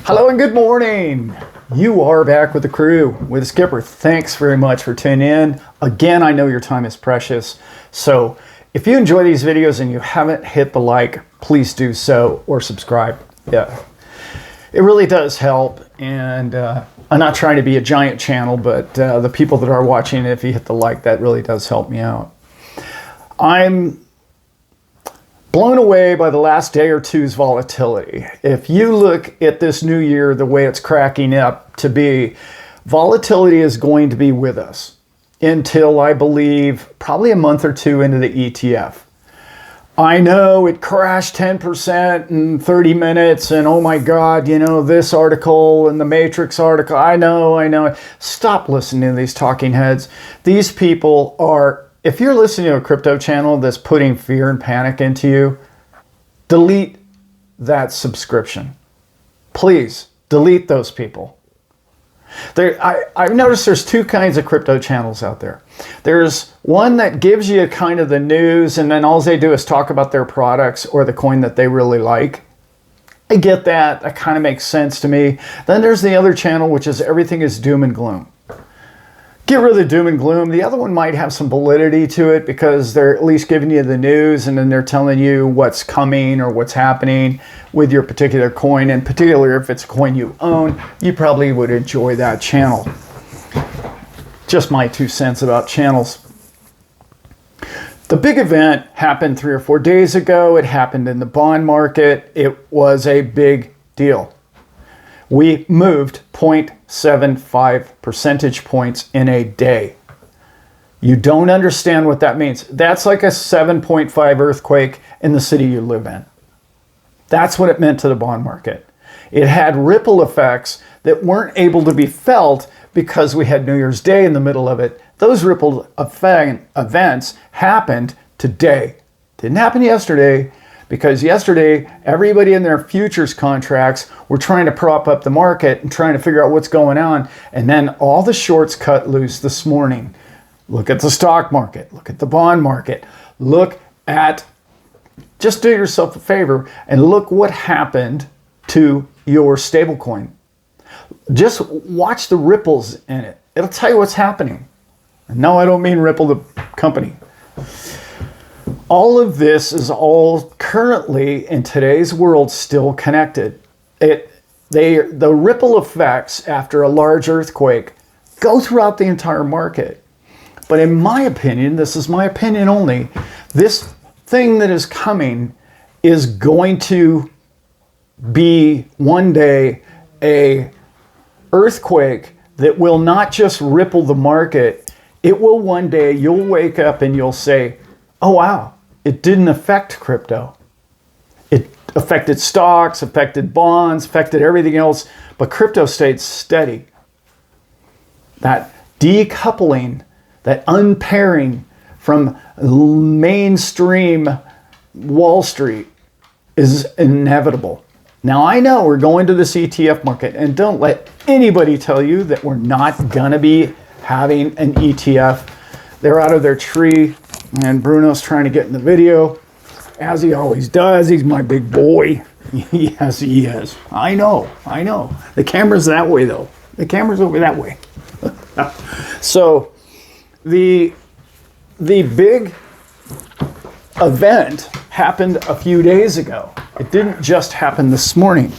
Hello and good morning. You are back with the crew, with Skipper. Thanks very much for tuning in. Again, I know your time is precious. So if you enjoy these videos and you haven't hit the like, please do so, or subscribe. Yeah, it really does help. And I'm not trying to be a giant channel, but the people that are watching, if you hit the like, that really does help me out. I'm blown away by the last day or two's volatility. If you look at this new year, the way it's cracking up to be, volatility is going to be with us until, I believe, probably a month or two into the ETF. I know it crashed 10% in 30 minutes and oh my God, you know, this article and the Matrix article. I know. Stop listening to these talking heads. These people are, if you're listening to a crypto channel that's putting fear and panic into you, delete that subscription. Please delete those people. I've noticed there's two kinds of crypto channels out there. There's one that gives you kind of the news and then all they do is talk about their products or the coin that they really like. I get that. That kind of makes sense to me. Then there's the other channel, which is everything is doom and gloom. Get rid of the doom and gloom. The other one might have some validity to it because they're at least giving you the news and then they're telling you what's coming or what's happening with your particular coin. And particularly if it's a coin you own, you probably would enjoy that channel. Just my 2 cents about channels. The big event happened 3 or 4 days ago. It happened in the bond market. It was a big deal. We moved 0.75 percentage points in a day. You don't understand what that means. That's like a 7.5 earthquake in the city you live in. That's what it meant to the bond market. It had ripple effects that weren't able to be felt because we had New Year's Day in the middle of it. Those ripple events happened today. Didn't happen yesterday. Because yesterday, everybody in their futures contracts were trying to prop up the market and trying to figure out what's going on. And then all the shorts cut loose this morning. Look at the stock market. Look at the bond market. Look at, just do yourself a favor and look what happened to your stablecoin. Just watch the ripples in it. It'll tell you what's happening. And no, I don't mean Ripple, the company. All of this is all currently in today's world still connected. The ripple effects after a large earthquake go throughout the entire market. But in my opinion, this is my opinion only, this thing that is coming is going to be one day a earthquake that will not just ripple the market. It will one day, you'll wake up and you'll say, oh wow, it didn't affect crypto. It affected stocks, affected bonds, affected everything else, but crypto stayed steady. That decoupling, that unpairing from mainstream Wall Street is inevitable. Now I know we're going to this ETF market, and don't let anybody tell you that we're not gonna be having an ETF. They're out of their tree. And Bruno's trying to get in the video, as he always does. He's my big boy. Yes, he is. I know. The camera's that way, though. The camera's over that way. So, the big event happened a few days ago. It didn't just happen this morning.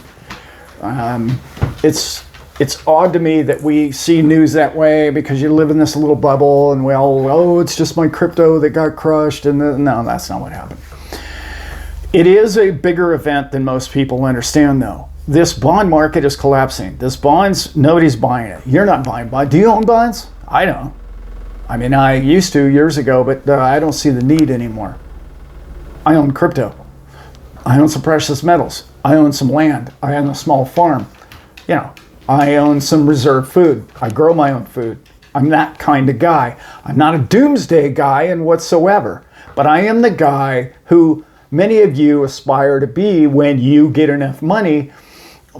It's odd to me that we see news that way because you live in this little bubble and oh, it's just my crypto that got crushed. And no, that's not what happened. It is a bigger event than most people understand, though. This bond market is collapsing. This bonds, nobody's buying it. You're not buying bonds. Do you own bonds? I don't. I mean, I used to years ago, but I don't see the need anymore. I own crypto. I own some precious metals. I own some land. I own a small farm. You know, I own some reserve food. I grow my own food. I'm that kind of guy. I'm not a doomsday guy in whatsoever, but I am the guy who many of you aspire to be when you get enough money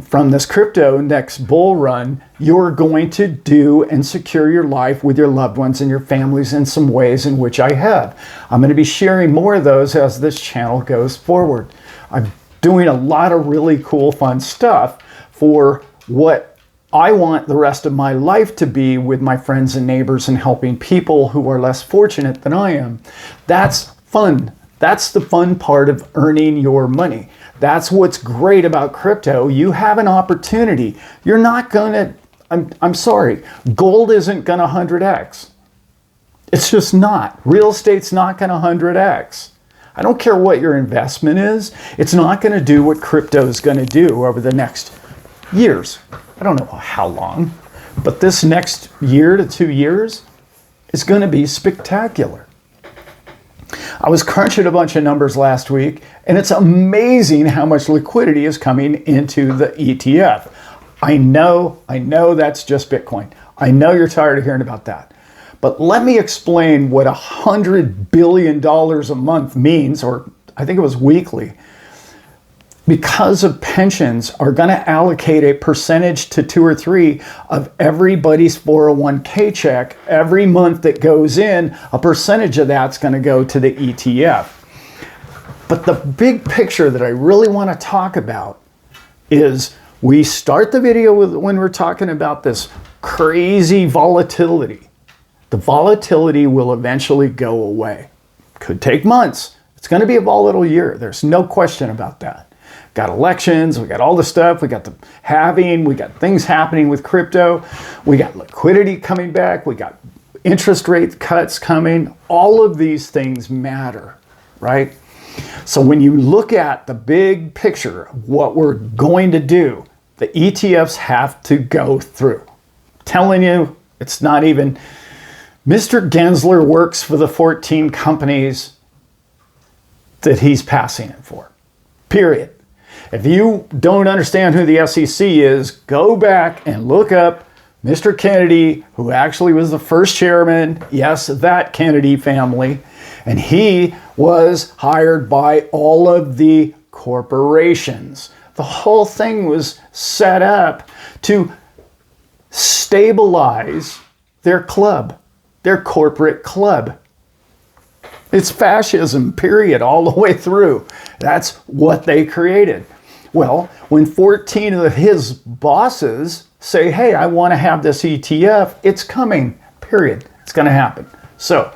from this crypto next bull run. You're going to do and secure your life with your loved ones and your families in some ways in which I have. I'm going to be sharing more of those as this channel goes forward. I'm doing a lot of really cool, fun stuff for what I want the rest of my life to be with my friends and neighbors and helping people who are less fortunate than I am. That's fun. That's the fun part of earning your money. That's what's great about crypto. You have an opportunity. You're not going to, I'm sorry, gold isn't going to 100x. It's just not. Real estate's not going to 100x. I don't care what your investment is. It's not going to do what crypto is going to do over the next years. I don't know how long, but this next year to 2 years is going to be spectacular. I was crunching a bunch of numbers last week, and it's amazing how much liquidity is coming into the ETF. I know that's just Bitcoin. I know you're tired of hearing about that. But let me explain what $100 billion a month means, or I think it was weekly. Because of pensions are going to allocate a percentage to 2 or 3 of everybody's 401k check every month that goes in, a percentage of that's going to go to the ETF. But the big picture that I really want to talk about is we start the video with when we're talking about this crazy volatility. The volatility will eventually go away. Could take months. It's going to be a volatile year. There's no question about that. Got elections, we got all the stuff, we got the halving, we got things happening with crypto, we got liquidity coming back, we got interest rate cuts coming. All of these things matter, right? So when you look at the big picture of what we're going to do, the ETFs have to go through. I'm telling you, it's not even, Mr. Gensler works for the 14 companies that he's passing it for, period. If you don't understand who the SEC is, go back and look up Mr. Kennedy, who actually was the first chairman, yes, that Kennedy family, and he was hired by all of the corporations. The whole thing was set up to stabilize their club, their corporate club. It's fascism, period, all the way through. That's what they created. Well, when 14 of his bosses say, hey, I want to have this ETF, it's coming, period. It's going to happen. So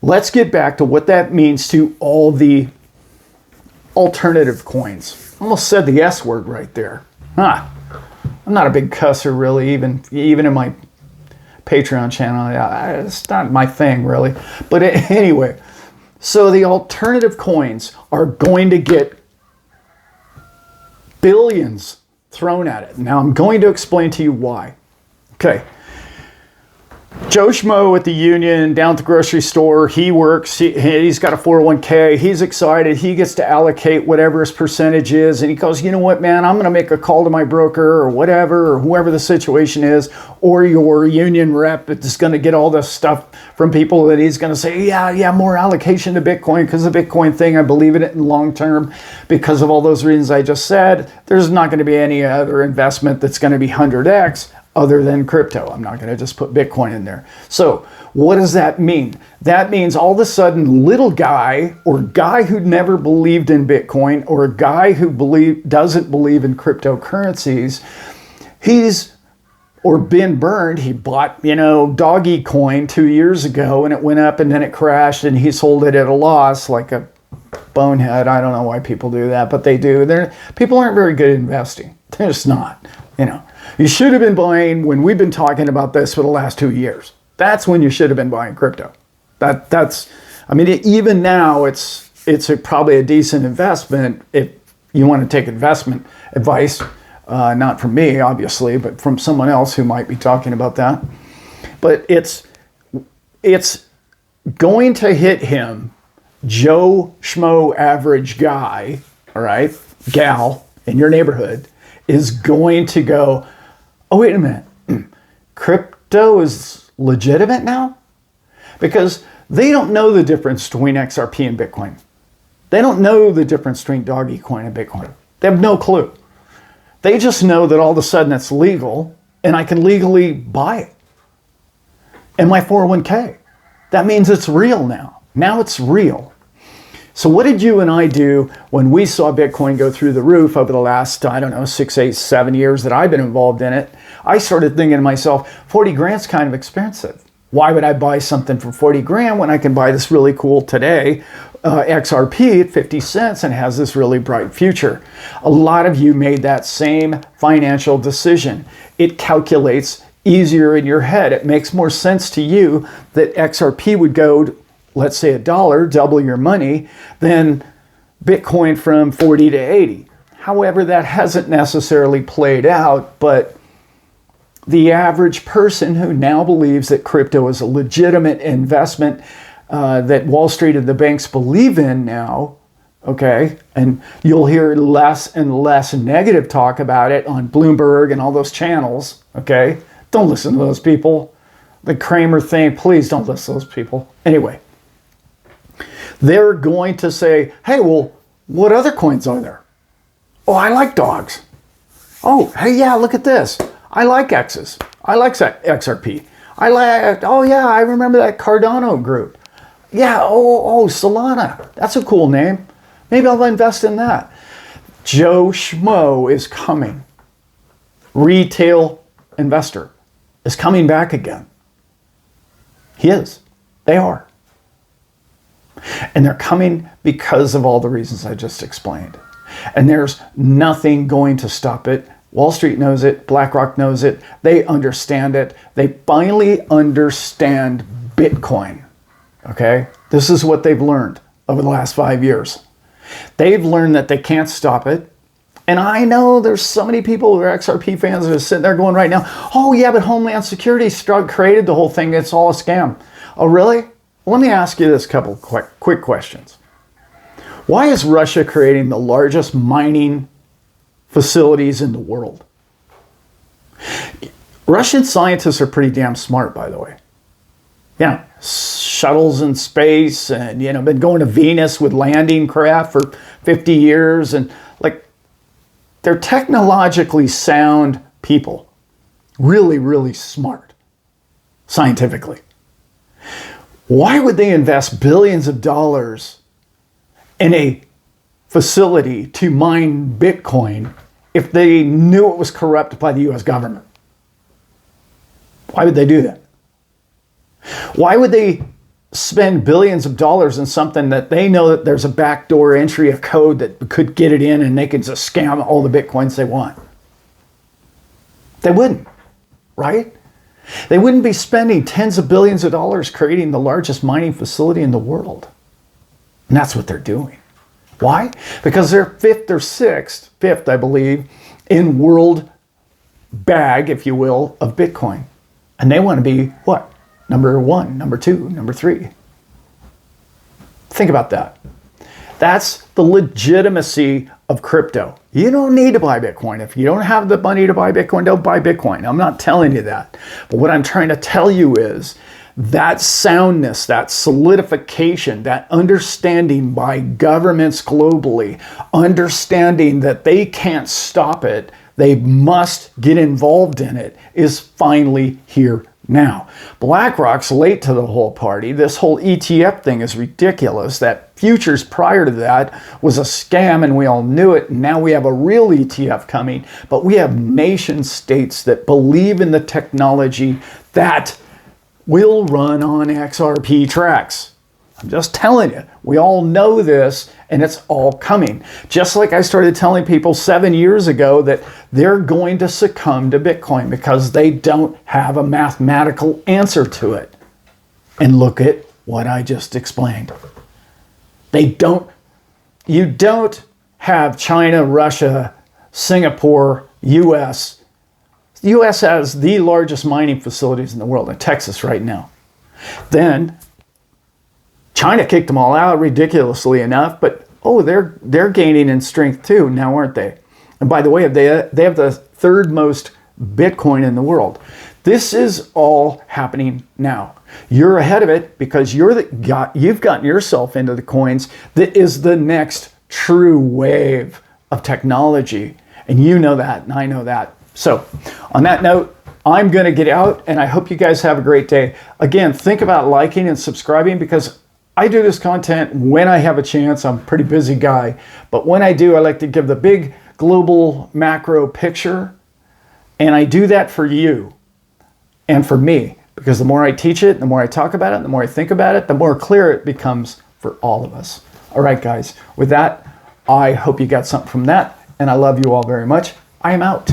let's get back to what that means to all the alternative coins. Almost said the S word right there. I'm not a big cusser, really, even in my Patreon channel. It's not my thing, really. But anyway, so the alternative coins are going to get billions thrown at it. Now I'm going to explain to you why. Okay. Joe Schmo at the union down at the grocery store, he works, he's got a 401k, he's excited, he gets to allocate whatever his percentage is, and he goes, you know what, man, I'm going to make a call to my broker or whatever, or whoever the situation is, or your union rep is going to get all this stuff from people that he's going to say, yeah, more allocation to Bitcoin because of the Bitcoin thing, I believe in it in long term because of all those reasons I just said. There's not going to be any other investment that's going to be 100x. Other than crypto. I'm not going to just put Bitcoin in there. So what does that mean? That means all of a sudden little guy or guy who never believed in Bitcoin or a guy who doesn't believe in cryptocurrencies, or been burned. He bought, doggy coin 2 years ago and it went up and then it crashed and he sold it at a loss like a bonehead. I don't know why people do that, but they do. People aren't very good at investing. They're just not, You should have been buying when we've been talking about this for the last 2 years. That's when you should have been buying crypto. Even now it's probably a decent investment if you want to take investment advice, not from me, obviously, but from someone else who might be talking about that. But it's going to hit him, Joe Schmo average guy, all right, gal in your neighborhood, is going to go, oh, wait a minute, crypto is legitimate now? Because they don't know the difference between XRP and Bitcoin. They don't know the difference between doggy coin and Bitcoin. They have no clue. They just know that all of a sudden it's legal and I can legally buy it. And my 401k. That means it's real now. Now it's real. So what did you and I do when we saw Bitcoin go through the roof over the last, I don't know, 6, 8, 7 years that I've been involved in it? I started thinking to myself, 40 grand's kind of expensive. Why would I buy something for 40 grand when I can buy this really cool today XRP at 50 cents and has this really bright future? A lot of you made that same financial decision. It calculates easier in your head. It makes more sense to you that XRP would go, let's say $1, double your money, than Bitcoin from 40 to 80. However, that hasn't necessarily played out, but the average person who now believes that crypto is a legitimate investment that Wall Street and the banks believe in now, okay, and you'll hear less and less negative talk about it on Bloomberg and all those channels, okay? Don't listen to those people. The Kramer thing, please don't listen to those people. Anyway, they're going to say, hey, well, what other coins are there? Oh, I like dogs. Oh, hey, yeah, look at this. I like X's. I like XRP. I like, oh yeah, I remember that Cardano group. Yeah, oh, Solana. That's a cool name. Maybe I'll invest in that. Joe Schmo is coming. Retail investor is coming back again. He is. They are. And they're coming because of all the reasons I just explained. And there's nothing going to stop it. Wall Street knows it. BlackRock knows it. They understand it. They finally understand Bitcoin. Okay? This is what they've learned over the last 5 years. They've learned that they can't stop it. And I know there's so many people who are XRP fans that are sitting there going right now, oh yeah, but Homeland Security created the whole thing. It's all a scam. Oh, really? Let me ask you this couple quick questions. Why is Russia creating the largest mining facilities in the world? Russian scientists are pretty damn smart, by the way. Yeah, shuttles in space and, been going to Venus with landing craft for 50 years. And they're technologically sound people. Really, really smart, scientifically. Why would they invest billions of dollars in a facility to mine Bitcoin if they knew it was corrupt by the US government? Why would they do that? Why would they spend billions of dollars in something that they know that there's a backdoor entry of code that could get it in and they can just scam all the Bitcoins they want? They wouldn't, right? They wouldn't be spending tens of billions of dollars creating the largest mining facility in the world. And that's what they're doing. Why? Because they're fifth, I believe, in world bag, if you will, of Bitcoin. And they want to be what? Number 1, number 2, number 3. Think about that. That's the legitimacy of crypto. You don't need to buy Bitcoin. If you don't have the money to buy Bitcoin, don't buy Bitcoin. I'm not telling you that. But what I'm trying to tell you is that soundness, that solidification, that understanding by governments globally, understanding that they can't stop it, they must get involved in it, is finally here now. BlackRock's late to the whole party. This whole ETF thing is ridiculous. That futures prior to that was a scam and we all knew it. And now we have a real ETF coming, but we have nation states that believe in the technology that will run on XRP tracks. I'm just telling you, we all know this and it's all coming. Just like I started telling people 7 years ago that they're going to succumb to Bitcoin because they don't have a mathematical answer to it. And look at what I just explained. You don't have China, Russia, Singapore, US. The US has the largest mining facilities in the world, in Texas right now. Then China kicked them all out, ridiculously enough, but they're gaining in strength too now, aren't they? And by the way, they have the third most Bitcoin in the world. This is all happening now. You're ahead of it because you've gotten yourself into the coins that is the next true wave of technology. And you know that, and I know that. So on that note, I'm going to get out, and I hope you guys have a great day. Again, think about liking and subscribing because I do this content when I have a chance. I'm a pretty busy guy. But when I do, I like to give the big global macro picture. And I do that for you and for me. Because the more I teach it, the more I talk about it, the more I think about it, the more clear it becomes for all of us. All right, guys. With that, I hope you got something from that. And I love you all very much. I am out.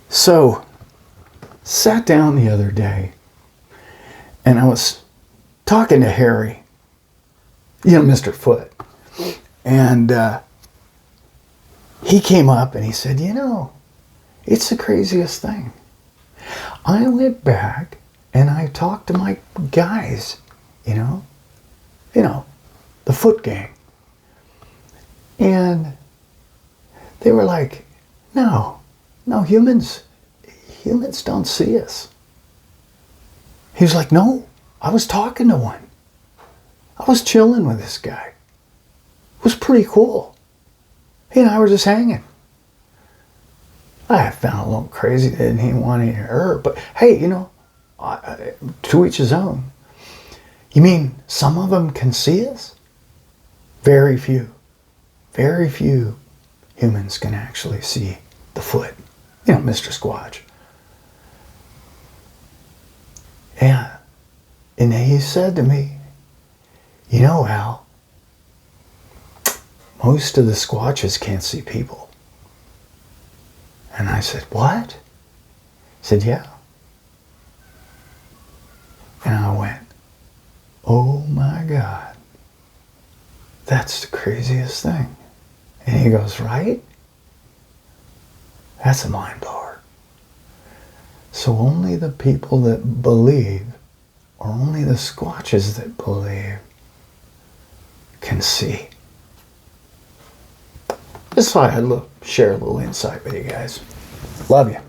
So, sat down the other day and I was talking to Harry, Mr. Foot. And he came up and he said, it's the craziest thing. I went back and I talked to my guys, the Foot gang. And they were like, no, humans don't see us. He was like, no, I was talking to one. I was chilling with this guy. It was pretty cool. He and I were just hanging. I found it a little crazy that he didn't want any of her, but hey, to each his own. You mean some of them can see us? Very few humans can actually see the Foot, Mr. Squatch. Yeah. And he said to me, Al, most of the Squatches can't see people. And I said, what? He said, yeah. And I went, oh my God, that's the craziest thing. And he goes, right? That's a mind blower. So only the people that believe, or only the Squatches that believe, can see. Just thought I'd share a little insight with you guys. Love you.